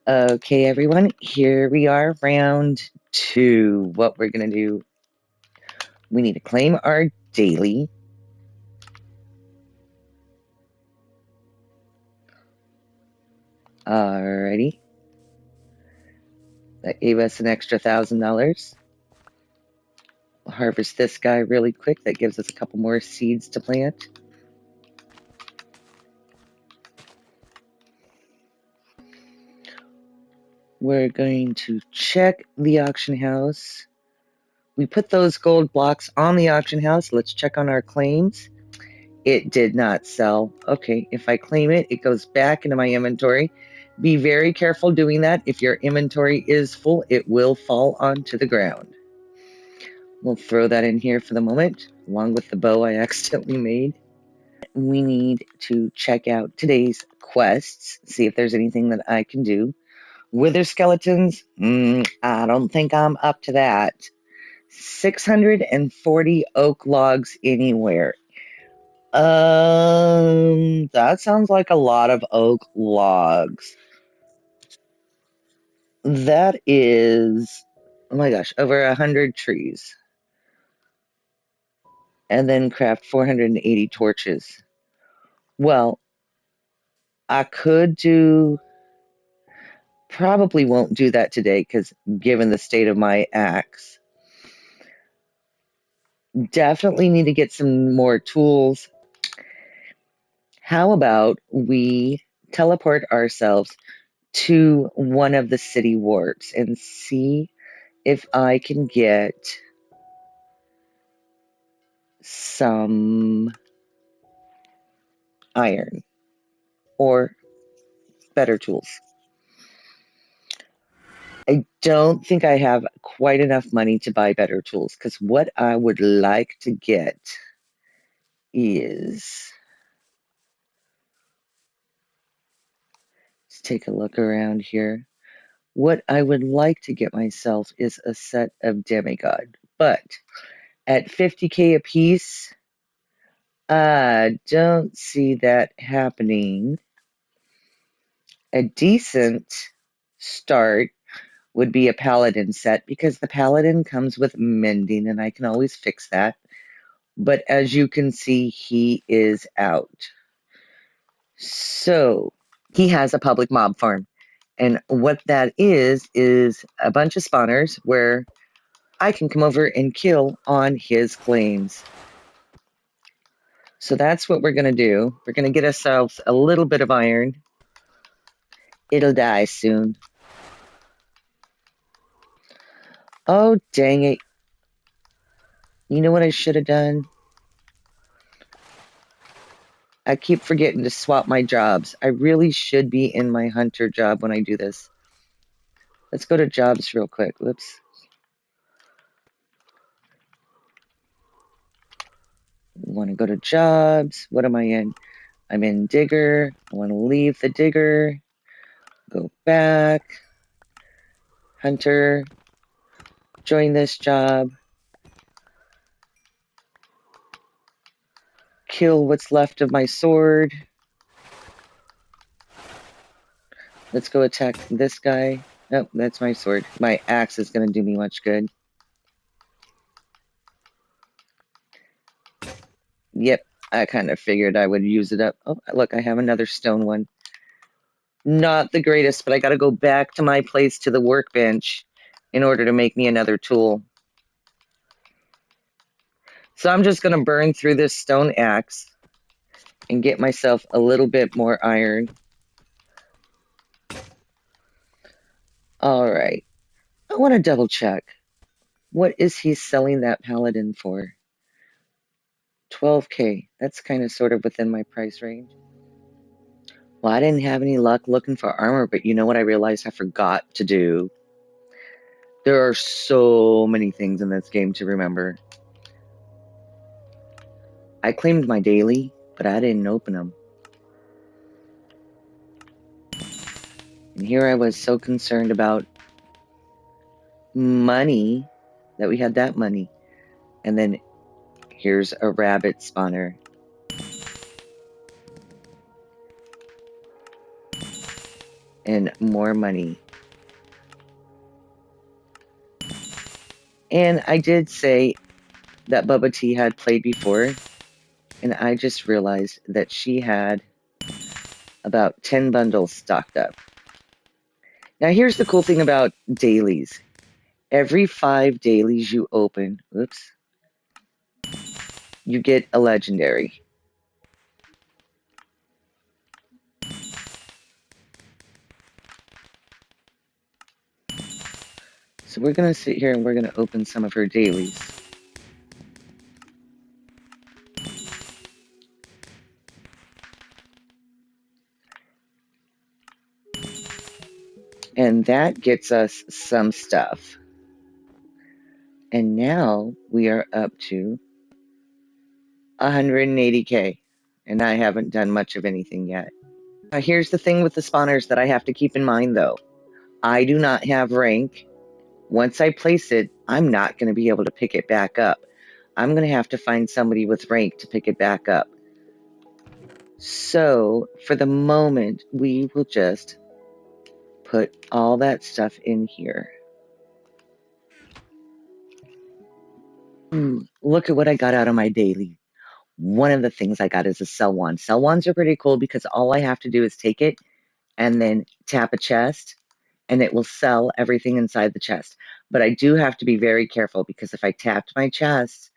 Okay, everyone, here we are, round 2. What we're going to do, we need to claim our daily. Alrighty. That gave us an extra $1,000. We'll harvest this guy really quick. That gives us a couple more seeds to plant. We're going to check the auction house. We put those gold blocks on the auction house. Let's check on our claims. It did not sell. Okay, if I claim it, it goes back into my inventory. Be very careful doing that. If your inventory is full, it will fall onto the ground. We'll throw that in here for the moment, along with the bow I accidentally made. We need to check out today's quests, see if there's anything that I can do. Wither skeletons? I don't think I'm up to that. 640 oak logs anywhere. That sounds like a lot of oak logs. That is, oh my gosh, over 100 trees. And then craft 480 torches. Well, I could do, probably won't do that today because given the state of my axe. Definitely need to get some more tools. How about we teleport ourselves to one of the city warps and see if I can get some iron or better tools. I don't think I have quite enough money to buy better tools because what I would like to get is, let's take a look around here. What I would like to get myself is a set of demigod, but at 50k a piece, I don't see that happening. A decent start would be a paladin set because the paladin comes with mending and I can always fix that. But as you can see, he is out. So he has a public mob farm. And what that is a bunch of spawners where I can come over and kill on his claims. So that's what we're going to do. We're going to get ourselves a little bit of iron. It'll die soon. Oh, dang it. You know what I should have done? I keep forgetting to swap my jobs. I really should be in my hunter job when I do this. Let's go to jobs real quick. Whoops. Want to go to jobs. What am I in? I'm in digger. I want to leave the digger. Go back. Hunter. Join this job. Kill what's left of my sword. Let's go attack this guy. Nope, that's my sword. My axe is going to do me much good. Yep, I kind of figured I would use it up. Oh, look, I have another stone one. Not the greatest, but I got to go back to my place to the workbench in order to make me another tool. So I'm just going to burn through this stone axe and get myself a little bit more iron. All right. I want to double check. What is he selling that paladin for? 12k. That's kind of sort of within my price range. Well, I didn't have any luck looking for armor, but you know what I realized I forgot to do? There are so many things in this game to remember. I claimed my daily, but I didn't open them. And here I was so concerned about money that we had that money. And then here's a rabbit spawner. and more money. And I did say that Bubba T had played before, and I just realized that she had about 10 bundles stocked up. Now here's the cool thing about dailies. Every 5 dailies you open, oops, you get a legendary. So we're going to sit here and we're going to open some of her dailies. And that gets us some stuff. And now we are up to 180k. And I haven't done much of anything yet. Now here's the thing with the spawners that I have to keep in mind though. I do not have rank. Once I place it, I'm not going to be able to pick it back up. I'm going to have to find somebody with rank to pick it back up. So, for the moment, we will just put all that stuff in here. Ooh, look at what I got out of my daily. One of the things I got is a sell wand. Sell wands are pretty cool because all I have to do is take it and then tap a chest and it will sell everything inside the chest. But I do have to be very careful because if I tapped my chest,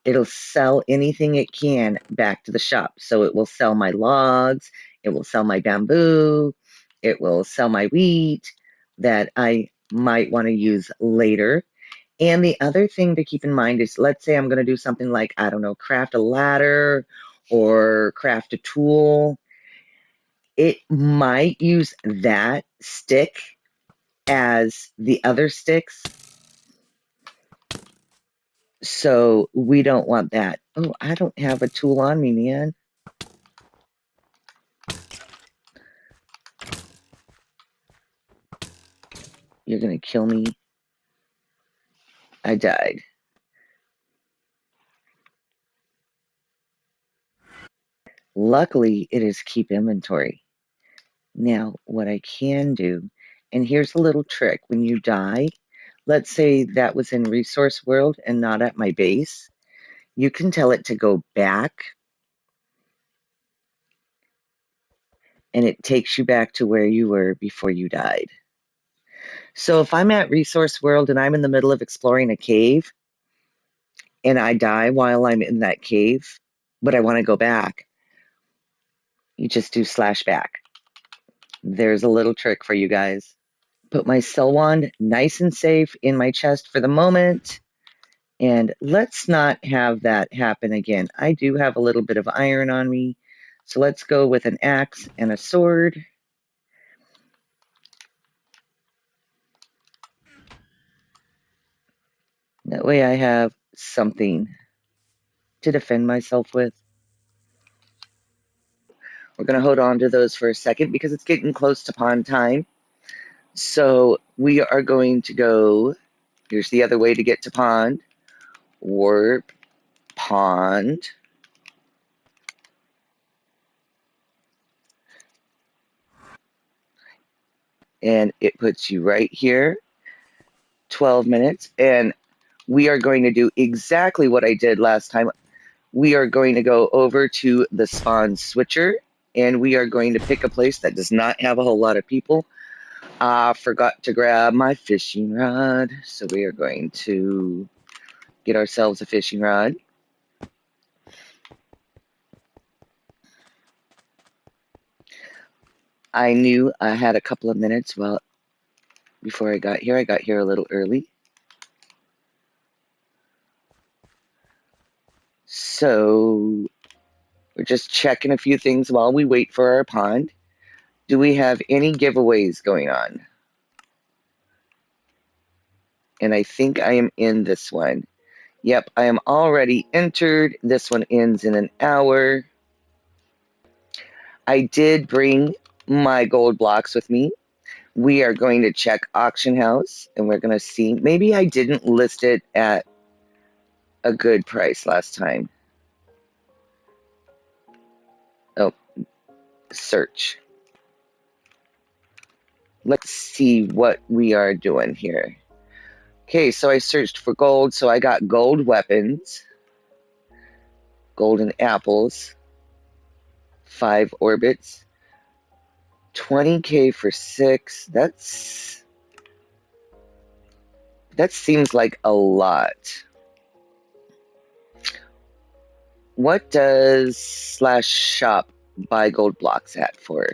it'll sell anything it can back to the shop. So it will sell my logs, it will sell my bamboo, it will sell my wheat that I might want to use later. And the other thing to keep in mind is, let's say I'm going to do something like, I don't know, craft a ladder or craft a tool. It might use that stick as the other sticks. So we don't want that. Oh, I don't have a tool on me, man. You're going to kill me. I died. Luckily, it is keep inventory. Now, what I can do, and here's a little trick. When you die, let's say that was in Resource World and not at my base, you can tell it to go back, and it takes you back to where you were before you died. So if I'm at Resource World and I'm in the middle of exploring a cave, and I die while I'm in that cave, but I want to go back, you just do /back. There's a little trick for you guys. Put my sell wand nice and safe in my chest for the moment. And let's not have that happen again. I do have a little bit of iron on me. So let's go with an axe and a sword. That way I have something to defend myself with. We're going to hold on to those for a second because it's getting close to pond time. So we are going to go, here's the other way to get to pond. Warp, pond. And it puts you right here, 12 minutes. And we are going to do exactly what I did last time. We are going to go over to the spawn switcher, and we are going to pick a place that does not have a whole lot of people. I forgot to grab my fishing rod, so we are going to get ourselves a fishing rod. I knew I had a couple of minutes before I got here. I got here a little early. So we're just checking a few things while we wait for our pond. Do we have any giveaways going on? And I think I am in this one. Yep, I am already entered. This one ends in an hour. I did bring my gold blocks with me. We are going to check auction house and we're going to see. Maybe I didn't list it at a good price last time. Oh, search. let's see what we are doing here. Okay, so I searched for gold, so I got gold weapons, golden apples, 5 orbits, 20k for 6. That seems like a lot. What does /shop buy gold blocks at for?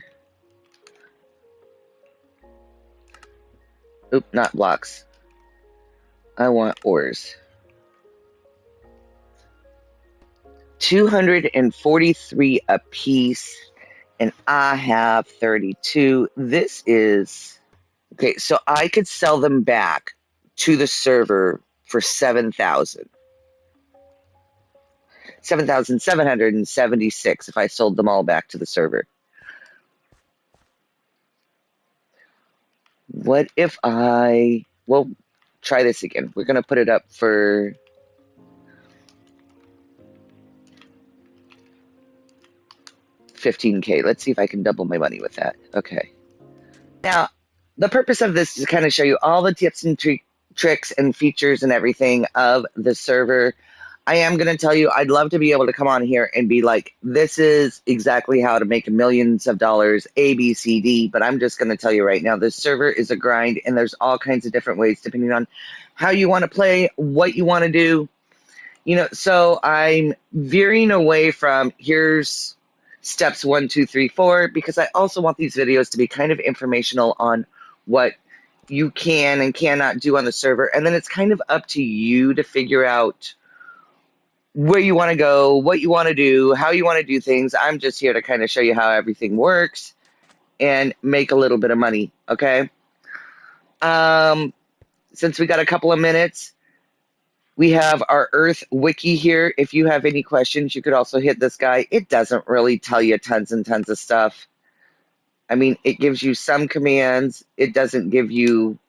Oop, not blocks. I want ores. 243 a piece, and I have 32. This is okay. So I could sell them back to the server for 7,000. 7,776 if I sold them all back to the server. What if well, try this again. We're going to put it up for 15k. Let's see if I can double my money with that. Okay. Now, the purpose of this is to kind of show you all the tips and tricks and features and everything of the server. I am going to tell you, I'd love to be able to come on here and be like, this is exactly how to make millions of dollars, A, B, C, D. But I'm just going to tell you right now, this server is a grind, and there's all kinds of different ways depending on how you want to play, what you want to do. You know, so I'm veering away from here's steps 1, 2, 3, 4, because I also want these videos to be kind of informational on what you can and cannot do on the server. And then it's kind of up to you to figure out where you want to go, what you want to do, how you want to do things. I'm just here to kind of show you how everything works and make a little bit of money, okay? Since we got a couple of minutes, we have our Earth wiki here. If you have any questions, you could also hit this guy. It doesn't really tell you tons and tons of stuff. I mean, it gives you some commands. It doesn't give you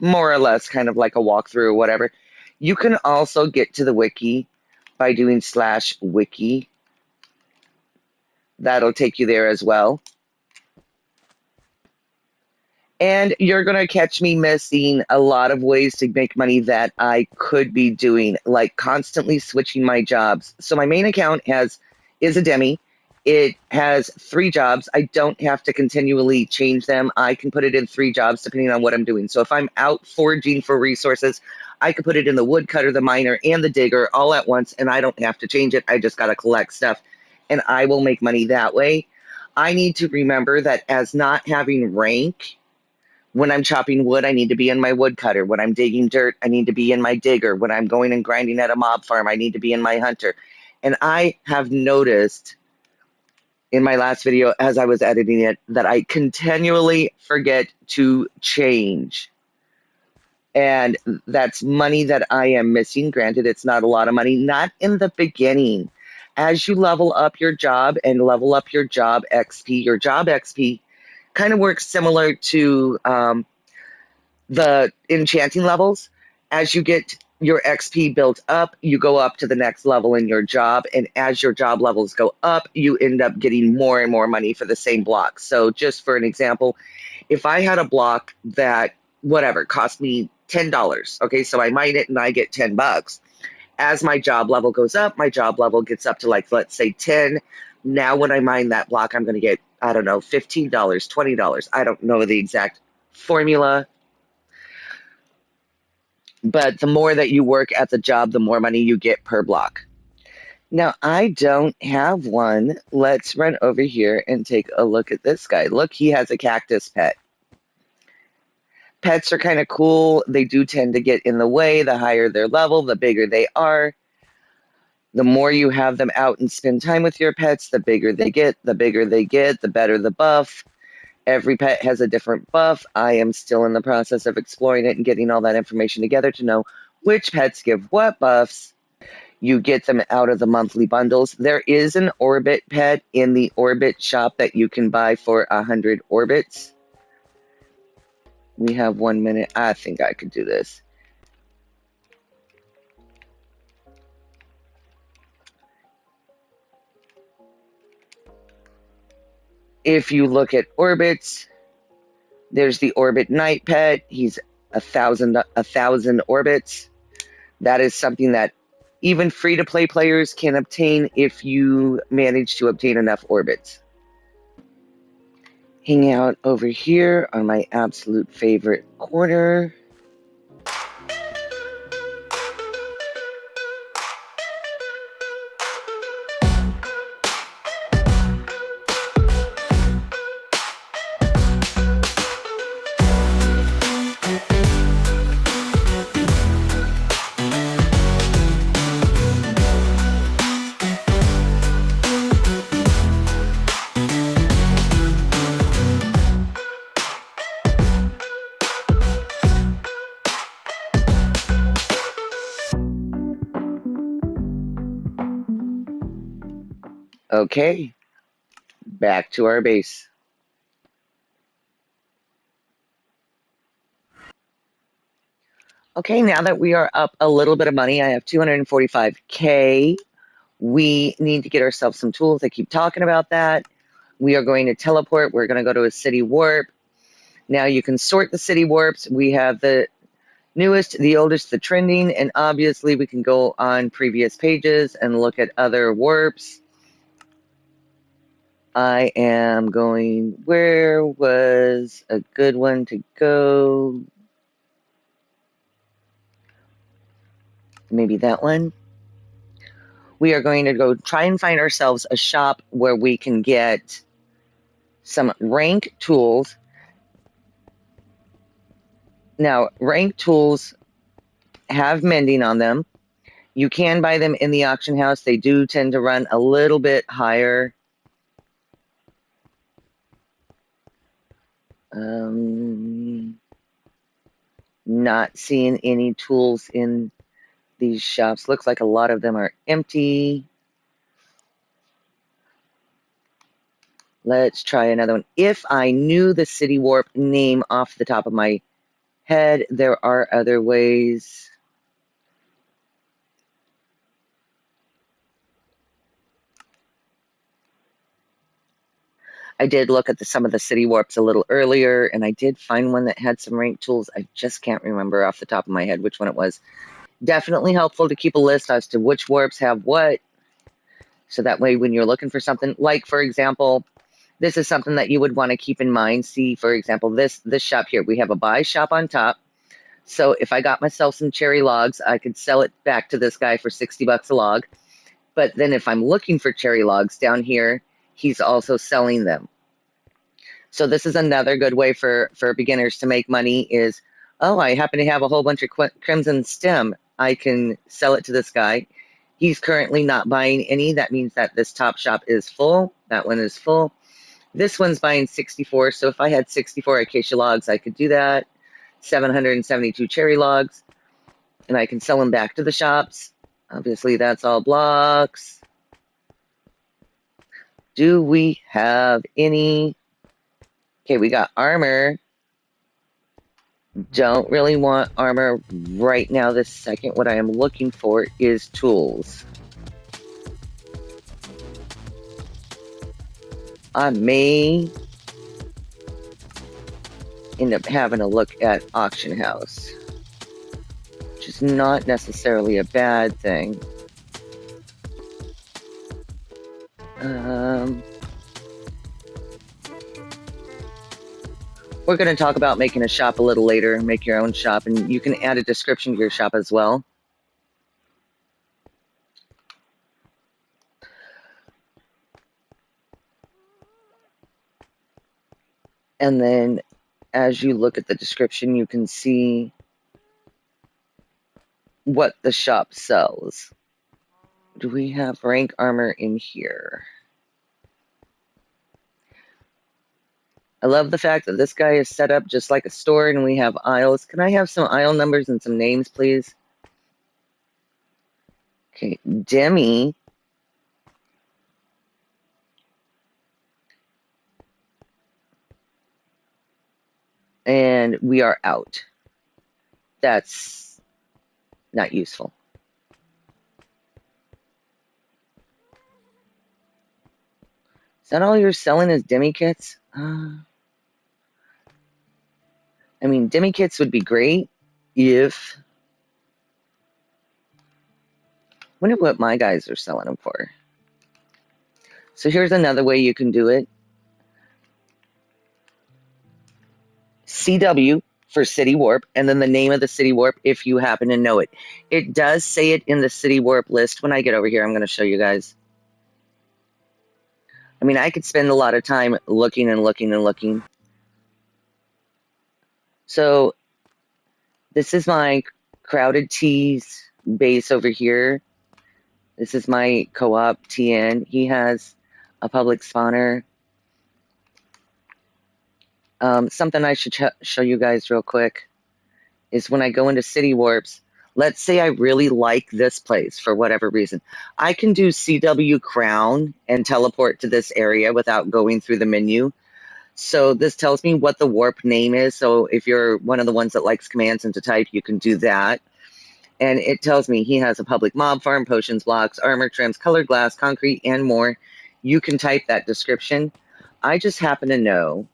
more or less kind of like a walkthrough or whatever. You can also get to the wiki by doing /wiki. That'll take you there as well. And you're going to catch me missing a lot of ways to make money that I could be doing, like constantly switching my jobs. So my main account is a demi. It has 3 jobs. I don't have to continually change them. I can put it in 3 jobs depending on what I'm doing. So if I'm out foraging for resources, I could put it in the woodcutter, the miner, and the digger all at once, and I don't have to change it. I just got to collect stuff, and I will make money that way. I need to remember that as not having rank, when I'm chopping wood, I need to be in my woodcutter. When I'm digging dirt, I need to be in my digger. When I'm going and grinding at a mob farm, I need to be in my hunter. And I have noticed in my last video, as I was editing it, that I continually forget to change. And that's money that I am missing. Granted, it's not a lot of money, not in the beginning. As you level up your job and level up your job XP kind of works similar to the enchanting levels. As you get your XP built up, you go up to the next level in your job, and as your job levels go up, you end up getting more and more money for the same block. So just for an example, if I had a block that whatever cost me $10, okay, so I mine it and I get $10. As my job level goes up, my job level gets up to, like, let's say 10. Now when I mine that block, I'm going to get, I don't know, $15, $20. I don't know the exact formula, but the more that you work at the job, the more money you get per block. Now, I don't have one. Let's run over here and take a look at this guy. Look, he has a cactus pet. Pets are kind of cool. They do tend to get in the way. The higher their level, the bigger they are. The more you have them out and spend time with your pets, the bigger they get. The bigger they get, the better the buff. Every pet has a different buff. I am still in the process of exploring it and getting all that information together to know which pets give what buffs. You get them out of the monthly bundles. There is an orbit pet in the orbit shop that you can buy for 100 orbits. We have 1 minute. I think I could do this. If you look at orbits, There's the Orbit Night Pet. He's 1,000 orbits. That is something that even free-to-play players can obtain if you manage to obtain enough orbits. Hang out over here on my absolute favorite corner. Okay, back to our base. Okay, now that we are up a little bit of money, I have 245K. We need to get ourselves some tools. I keep talking about that. We are going to teleport. We're going to go to a city warp. Now you can sort the city warps. We have the newest, the oldest, the trending, and obviously we can go on previous pages and look at other warps. I am going, where was a good one to go? Maybe that one. We are going to go try and find ourselves a shop where we can get some rank tools. Now, rank tools have mending on them. You can buy them in the auction house. They do tend to run a little bit higher. Not seeing any tools in these shops. Looks like a lot of them are empty. Let's try another one. If I knew the City Warp name off the top of my head, there are other ways. I did look at some of the City Warps a little earlier, and I did find one that had some rank tools. I just can't remember off the top of my head which one it was. Definitely helpful to keep a list as to which warps have what. So that way when you're looking for something, like for example, this is something that you would want to keep in mind. See, for example, this shop here, we have a buy shop on top. So if I got myself some cherry logs, I could sell it back to this guy for 60 bucks a log. But then if I'm looking for cherry logs down here, he's also selling them. So this is another good way for beginners to make money is, oh, I happen to have a whole bunch of crimson stem. I can sell it to this guy. He's currently not buying any. That means that this top shop is full. That one is full. This one's buying 64. So if I had 64 acacia logs, I could do that. 772 cherry logs. And I can sell them back to the shops. Obviously, that's all blocks. Do we have any? Okay, we got armor. Don't really want armor right now this second. What I am looking for is tools. I may end up having a look at auction house, which is not necessarily a bad thing. We're going to talk about making a shop a little later, make your own shop, and you can add a description to your shop as well. And then as you look at the description, you can see what the shop sells. Do we have rank armor in here? I love the fact that this guy is set up just like a store and we have aisles. Can I have some aisle numbers and some names, please? Okay, Demi. And we are out. That's not useful. Is that all you're selling is Demi kits? I mean, demi kits would be great if... Wonder what my guys are selling them for. So here's another way you can do it. CW for City Warp, and then the name of the City Warp if you happen to know it. It does say it in the City Warp list. When I get over here, I'm going to show you guys. I mean, I could spend a lot of time looking and looking and looking. So this is my Crowded Teas base over here. This is my co-op TN. He has a public spawner. Something I should show you guys real quick is when I go into City Warps, let's say I really like this place for whatever reason. I can do CW Crown and teleport to this area without going through the menu. So this tells me what the warp name is. So if you're one of the ones that likes commands and to type, you can do that. And it tells me he has a public mob farm, potions, blocks, armor, trims, colored glass, concrete, and more. You can type that description. I just happen to know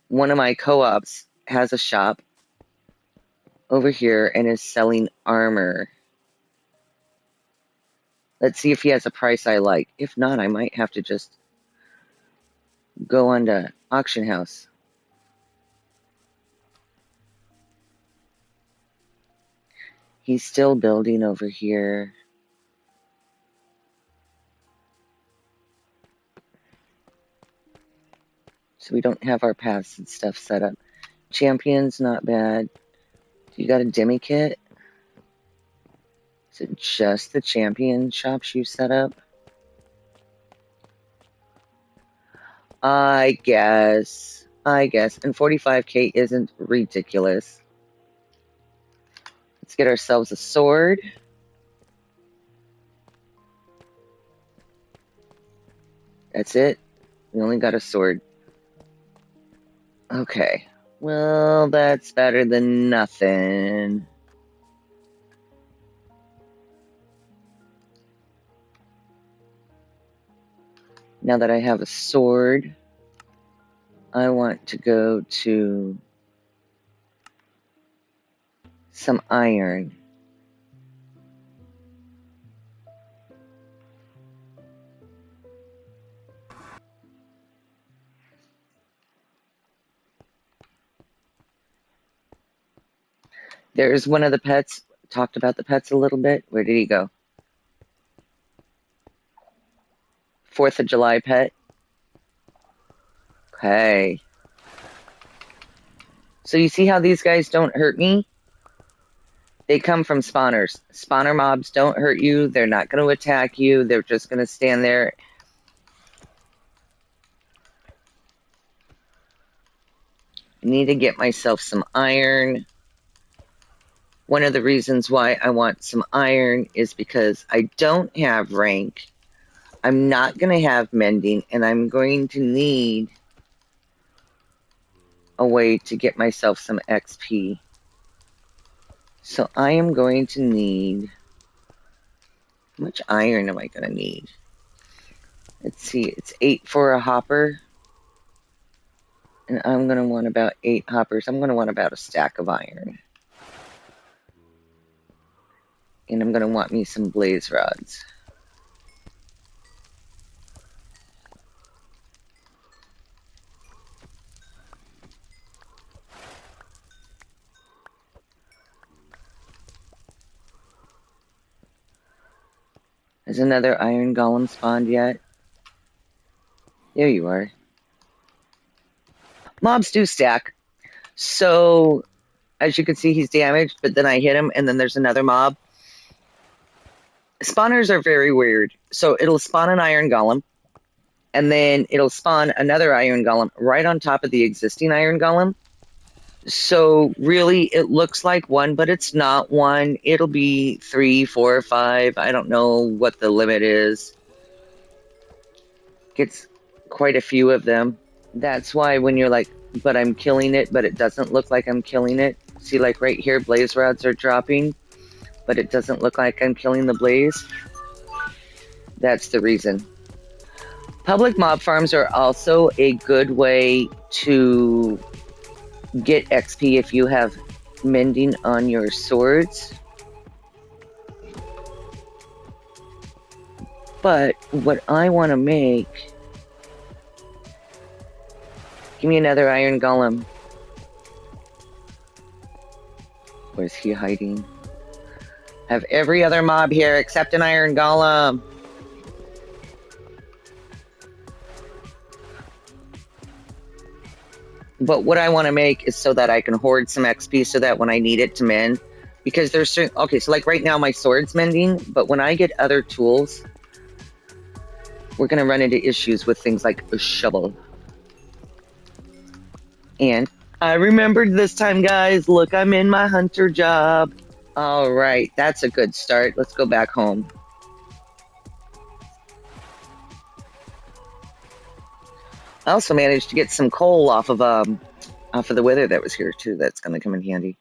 one of my co-ops has a shop over here and is selling armor. Let's see if he has a price I like. If not, I might have to just go on to Auction House. He's still building over here. So we don't have our paths and stuff set up. Champion's not bad. You got a demi kit? Is it just the champion shops you set up? I guess. And 45k isn't ridiculous. Let's get ourselves a sword. That's it. We only got a sword. Okay. Well, that's better than nothing. Now that I have a sword, I want to go to some iron. There's one of the pets. Talked about the pets a little bit. Where did he go? 4th of July pet. Okay. So you see how these guys don't hurt me? They come from spawners. Spawner mobs don't hurt you. They're not going to attack you. They're just going to stand there. I need to get myself some iron. One of the reasons why I want some iron is because I don't have rank. I'm not going to have mending, and I'm going to need a way to get myself some XP. So I am going to need... How much iron am I going to need? Let's see, it's 8 for a hopper. And I'm going to want about 8 hoppers. I'm going to want about a stack of iron. And I'm going to want me some blaze rods. Has another iron golem spawned yet? There you are. Mobs do stack. So, as you can see, he's damaged, but then I hit him, and then there's another mob. Spawners are very weird. So it'll spawn an iron golem, and then it'll spawn another iron golem right on top of the existing iron golem. So really, it looks like one, but it's not one. It'll be 3, 4, 5. I don't know what the limit is. Gets quite a few of them. That's why when you're like, but I'm killing it, but it doesn't look like I'm killing it. See, like right here, blaze rods are dropping, but it doesn't look like I'm killing the blaze. That's the reason. Public mob farms are also a good way to get XP if you have mending on your swords. But what I want to make... Give me another iron golem. Where's he hiding? Have every other mob here except an iron golem. But what I want to make is so that I can hoard some XP so that when I need it to mend, because there's certain... Okay, so like right now my sword's mending, but when I get other tools, we're going to run into issues with things like a shovel. And I remembered this time, guys. Look, I'm in my hunter job. All right, that's a good start. Let's go back home. I also managed to get some coal off of the wither that was here too. That's going to come in handy.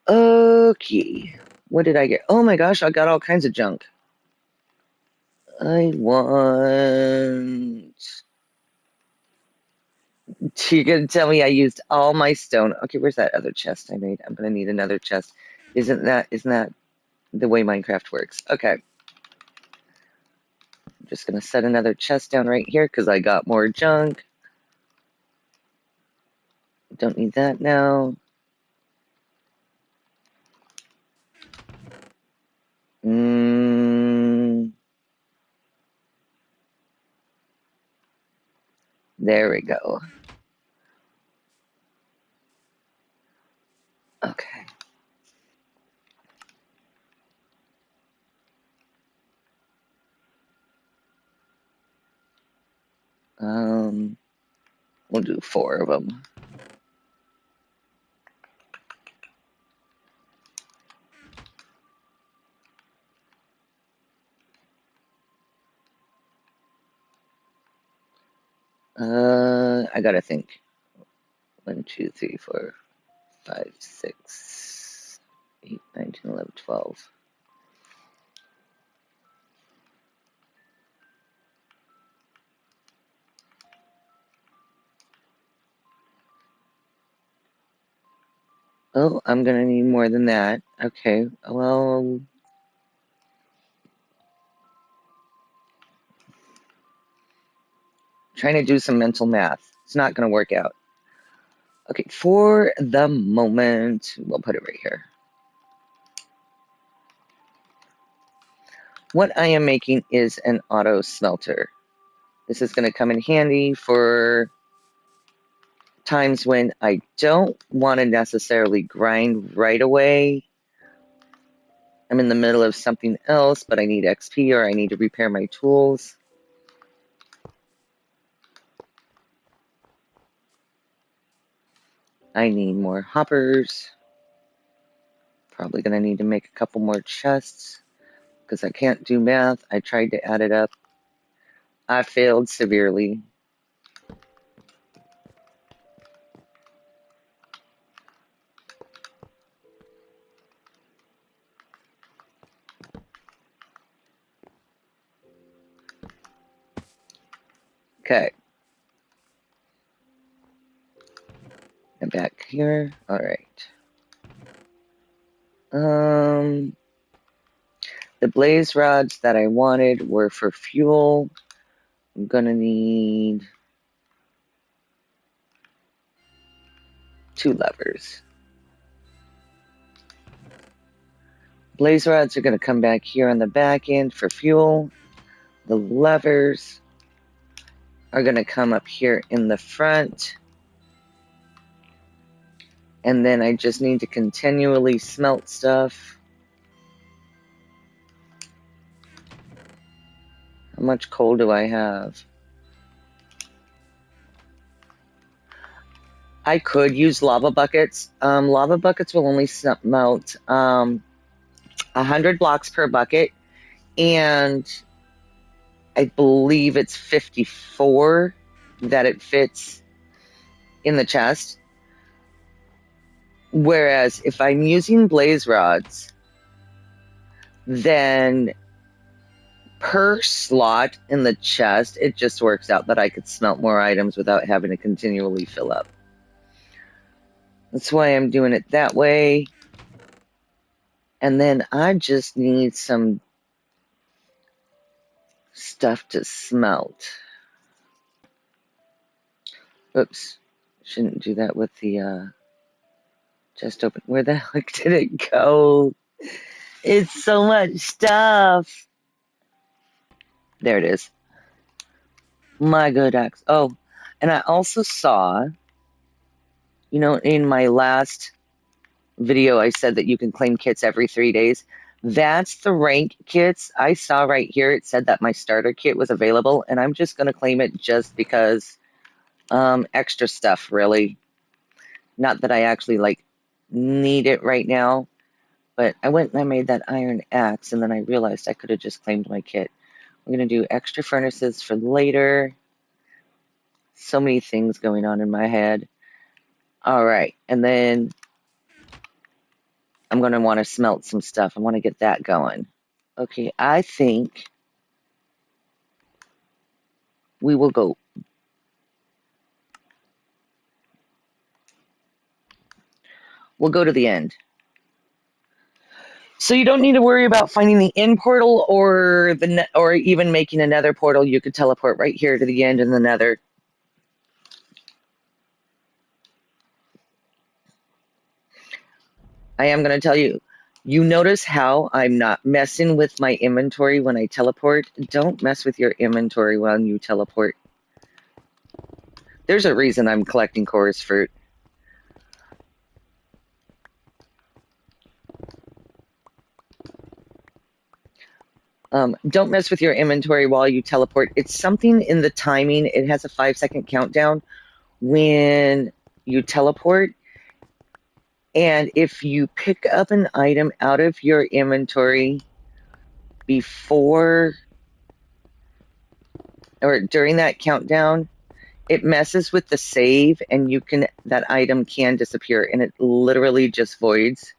Okay, what did I get? Oh my gosh, I got all kinds of junk. I want... You're gonna tell me I used all my stone. Okay, where's that other chest I made? I'm gonna need another chest. Isn't that the way Minecraft works? Okay. I'm just gonna set another chest down right here because I got more junk. Don't need that now. There we go. Okay. We'll do 4 of them. I gotta think. 1, 2, 3, 4, 5, 6, 8, 9, 10, 11, 12. Oh, I'm gonna need more than that. Okay, well... Trying to do some mental math. It's not gonna work out. Okay, for the moment, we'll put it right here. What I am making is an auto smelter. This is gonna come in handy for times when I don't want to necessarily grind right away. I'm in the middle of something else, but I need XP or I need to repair my tools. I need more hoppers. Probably going to need to make a couple more chests because I can't do math. I tried to add it up. I failed severely. Okay. And back here. All right. The blaze rods that I wanted were for fuel. I'm gonna need 2 levers. Blaze rods are gonna come back here on the back end for fuel. The levers are gonna come up here in the front. And then I just need to continually smelt stuff. How much coal do I have? I could use lava buckets. Lava buckets will only smelt 100 blocks per bucket. And I believe it's 54 that it fits in the chest. Whereas if I'm using blaze rods, then per slot in the chest, it just works out that I could smelt more items without having to continually fill up. That's why I'm doing it that way. And then I just need some stuff to smelt. Oops. Shouldn't do that with the chest open. Where the heck did it go? It's so much stuff. There it is. My good axe. Oh, and I also saw, you know, in my last video, I said that you can claim kits every 3 days. That's the rank kits. I saw right here, it said that my starter kit was available, and I'm just going to claim it just because extra stuff, really. Not that I actually, like, need it right now, but I went and I made that iron axe, and then I realized I could have just claimed my kit. I'm going to do extra furnaces for later. So many things going on in my head. All right, and then I'm going to want to smelt some stuff. I want to get that going. Okay, I think we will go. We'll go to the end. So you don't need to worry about finding the end portal or or even making another portal. You could teleport right here to the end in the nether. I am going to tell you, you notice how I'm not messing with my inventory when I teleport? Don't mess with your inventory when you teleport. There's a reason I'm collecting chorus fruit. Don't mess with your inventory while you teleport. It's something in the timing. It has a 5-second countdown when you teleport. And if you pick up an item out of your inventory before or during that countdown, it messes with the save and that item can disappear and it literally just voids.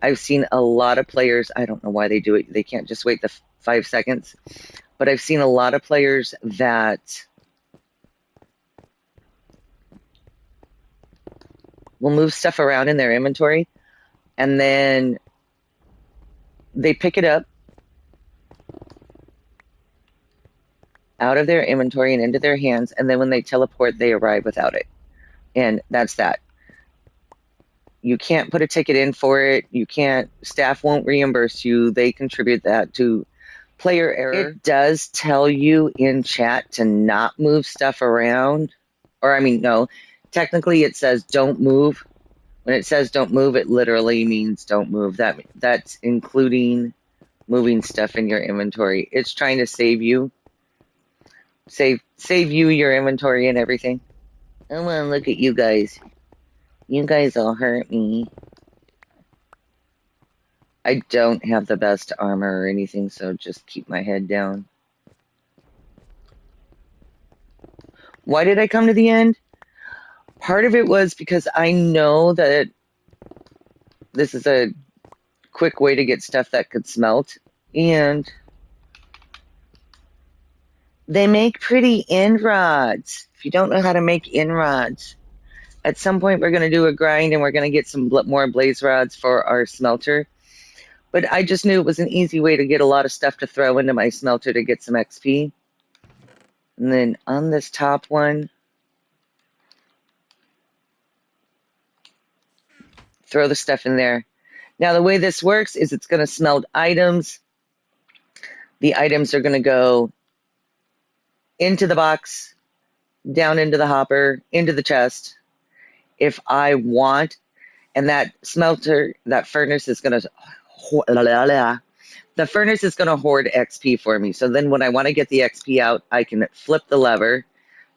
I've seen a lot of players, I don't know why they do it, they can't just wait the 5 seconds, but I've seen a lot of players that will move stuff around in their inventory and then they pick it up out of their inventory and into their hands, and then when they teleport, they arrive without it. And that's that. You can't put a ticket in for it. You can't, staff won't reimburse you. They contribute that to player error. It does tell you in chat to not move stuff around. Or, I mean, no, technically it says don't move. When it says don't move, it literally means don't move. That's including moving stuff in your inventory. It's trying to save you. Save you, your inventory, and everything. I want to look at you guys. You guys all hurt me. I don't have the best armor or anything, so just keep my head down. Why did I come to the end? Part of it was because I know that this is a quick way to get stuff that could smelt, and they make pretty end rods. If you don't know how to make end rods, at some point we're going to do a grind and we're going to get some more blaze rods for our smelter. But I just knew it was an easy way to get a lot of stuff to throw into my smelter to get some XP. And then on this top one, throw the stuff in there. Now the way this works is it's going to smelt items. The items are going to go into the box, down into the hopper, into the chest. If I want, and that smelter, that furnace is going to, the furnace is going to hoard XP for me. So then when I want to get the XP out, I can flip the lever,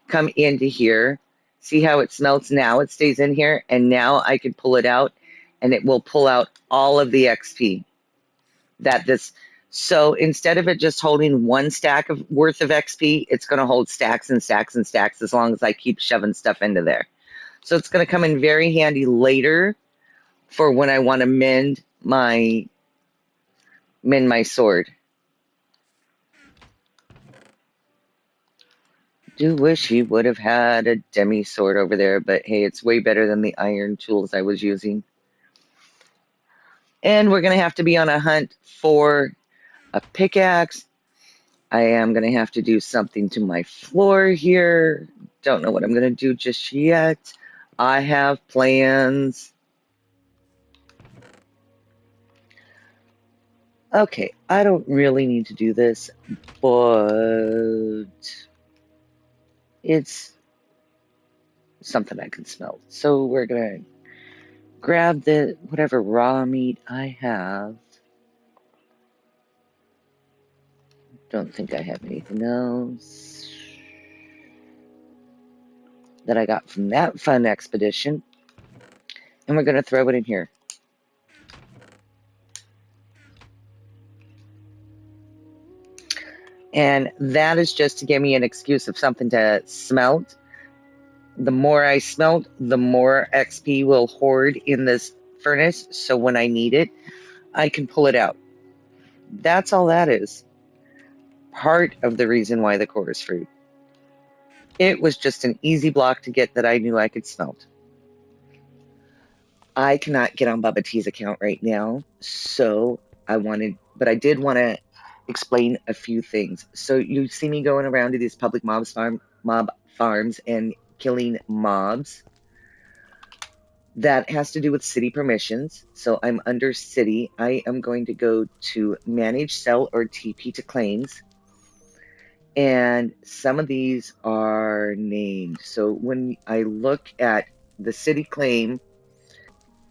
come into here, see how it smelts now. It stays in here, and now I can pull it out, and it will pull out all of the XP. So instead of it just holding one stack worth of XP, it's going to hold stacks and stacks and stacks as long as I keep shoving stuff into there. So it's going to come in very handy later for when I want to mend my sword. Do wish he would have had a demi sword over there, but hey, it's way better than the iron tools I was using. And we're going to have to be on a hunt for a pickaxe. I am going to have to do something to my floor here. Don't know what I'm going to do just yet. I have plans. Okay, I don't really need to do this, but it's something I can smell. So we're going to grab the whatever raw meat I have. Don't think I have anything else that I got from that fun expedition. And we're going to throw it in here. And that is just to give me an excuse of something to smelt. The more I smelt, the more XP will hoard in this furnace. So when I need it, I can pull it out. That's all that is. Part of the reason why the core is free. It was just an easy block to get that I knew I could smelt. I cannot get on Bubba T's account right now, so I did want to explain a few things. So you see me going around to these public mob farms and killing mobs. That has to do with city permissions. So I'm under city. I am going to go to manage, sell, or TP to claims. And some of these are named. So when I look at the city claim,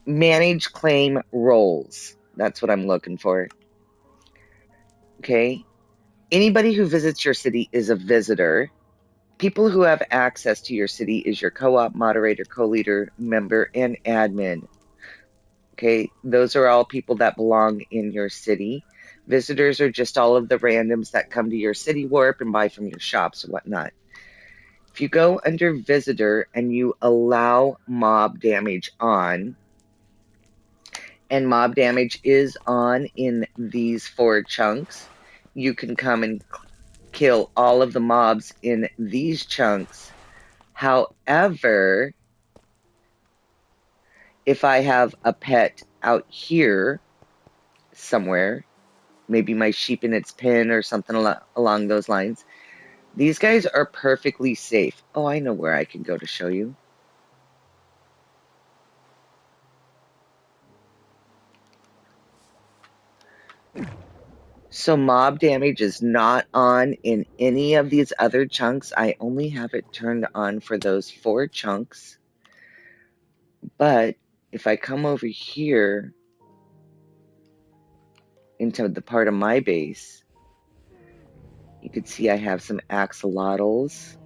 manage claim roles. That's what I'm looking for. Okay. Anybody who visits your city is a visitor. People who have access to your city is your co-op, moderator, co-leader, member, and admin. Okay. Those are all people that belong in your city. Visitors are just all of the randoms that come to your city warp and buy from your shops or whatnot. If you go under visitor and you allow mob damage on, and mob damage is on in these 4 chunks, you can come and kill all of the mobs in these chunks. However, if I have a pet out here somewhere, maybe my sheep in its pen or something along those lines, these guys are perfectly safe. Oh, I know where I can go to show you. So mob damage is not on in any of these other chunks. I only have it turned on for those 4 chunks. But if I come over here into the part of my base, you can see I have some axolotls.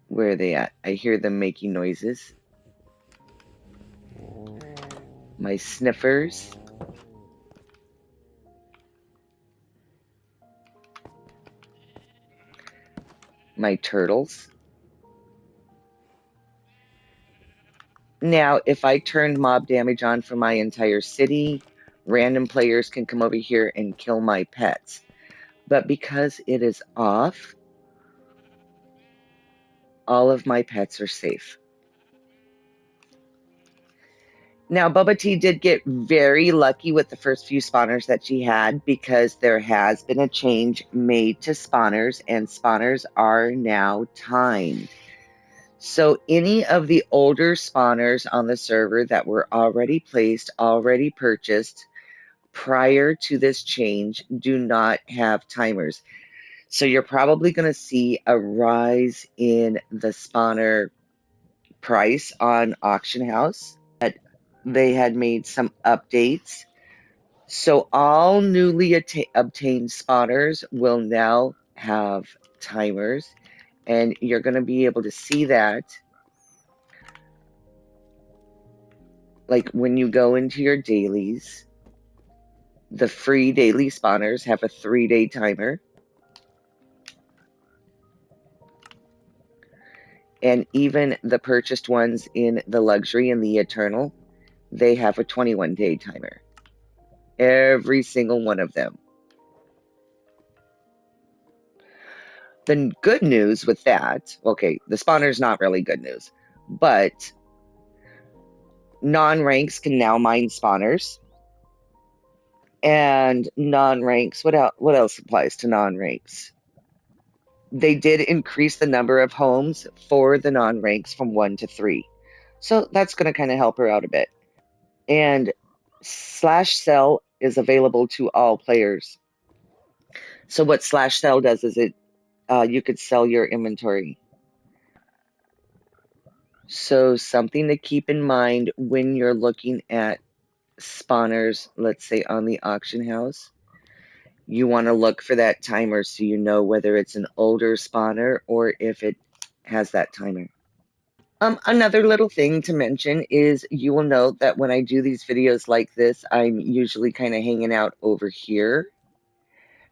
Where are they at? I hear them making noises. My sniffers. My turtles. Now, if I turned mob damage on for my entire city, random players can come over here and kill my pets. But because it is off, all of my pets are safe. Now, Bubba T did get very lucky with the first few spawners that she had because there has been a change made to spawners, and spawners are now timed. So any of the older spawners on the server that were already placed, already purchased prior to this change do not have timers. So you're probably going to see a rise in the spawner price on Auction House. They had made some updates. So all newly obtained spawners will now have timers, and you're going to be able to see that. Like when you go into your dailies, the free daily spawners have a 3-day timer. And even the purchased ones in the luxury and the eternal, they have a 21-day timer. Every single one of them. The good news with that, okay, the spawner's not really good news, but non-ranks can now mine spawners. And non-ranks, what else applies to non-ranks? They did increase the number of homes for the non-ranks from 1 to 3. So that's going to kind of help her out a bit. And /sell is available to all players. So what /sell does is you could sell your inventory. So something to keep in mind when you're looking at spawners, let's say on the auction house. You want to look for that timer so you know whether it's an older spawner or if it has that timer. Another little thing to mention is you will note that when I do these videos like this, I'm usually kind of hanging out over here.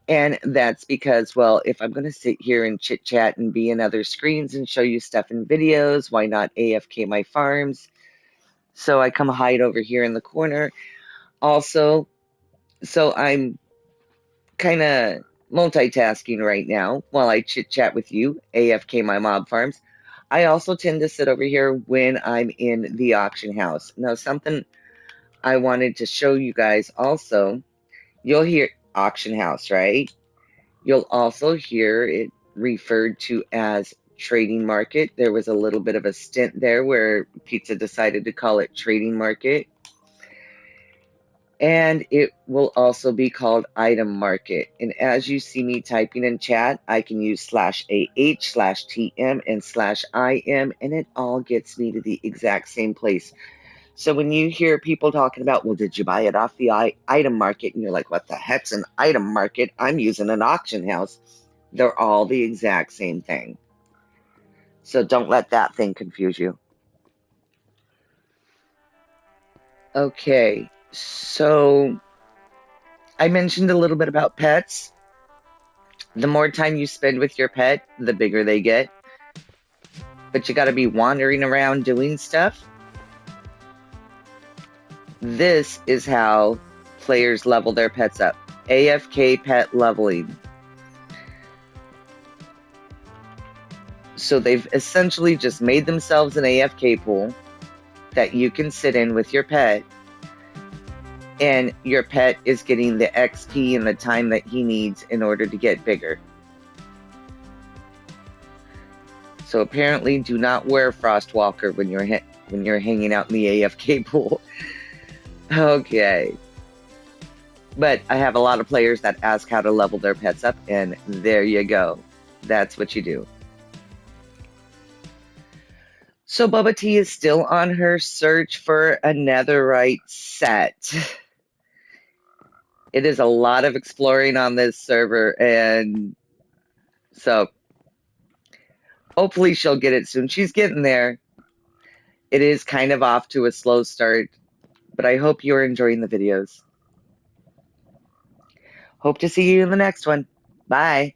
And that's because, well, if I'm going to sit here and chit chat and be in other screens and show you stuff in videos, why not AFK my farms? So I come hide over here in the corner. Also, so I'm kind of multitasking right now while I chit chat with you, AFK my mob farms. I also tend to sit over here when I'm in the auction house. Now, something I wanted to show you guys also, you'll hear auction house, right? You'll also hear it referred to as trading market. There was a little bit of a stint there where Pizza decided to call it trading market. And it will also be called item market. And as you see me typing in chat, I can use /AH/TM and /IM, and it all gets me to the exact same place. So when you hear people talking about, well, did you buy it off the item market? And you're like, what the heck's an item market? I'm using an auction house. They're all the exact same thing. So don't let that thing confuse you. Okay, so I mentioned a little bit about pets. The more time you spend with your pet, the bigger they get. But you gotta be wandering around doing stuff. This is how players level their pets up. AFK pet leveling. So they've essentially just made themselves an AFK pool that you can sit in with your pet, and your pet is getting the XP and the time that he needs in order to get bigger. So apparently do not wear Frostwalker when you're hanging out in the AFK pool. Okay. But I have a lot of players that ask how to level their pets up, and there you go. That's what you do. So Bubba T is still on her search for a netherite set. It is a lot of exploring on this server, and so hopefully she'll get it soon. She's getting there. It is kind of off to a slow start, but I hope you're enjoying the videos. Hope to see you in the next one. Bye.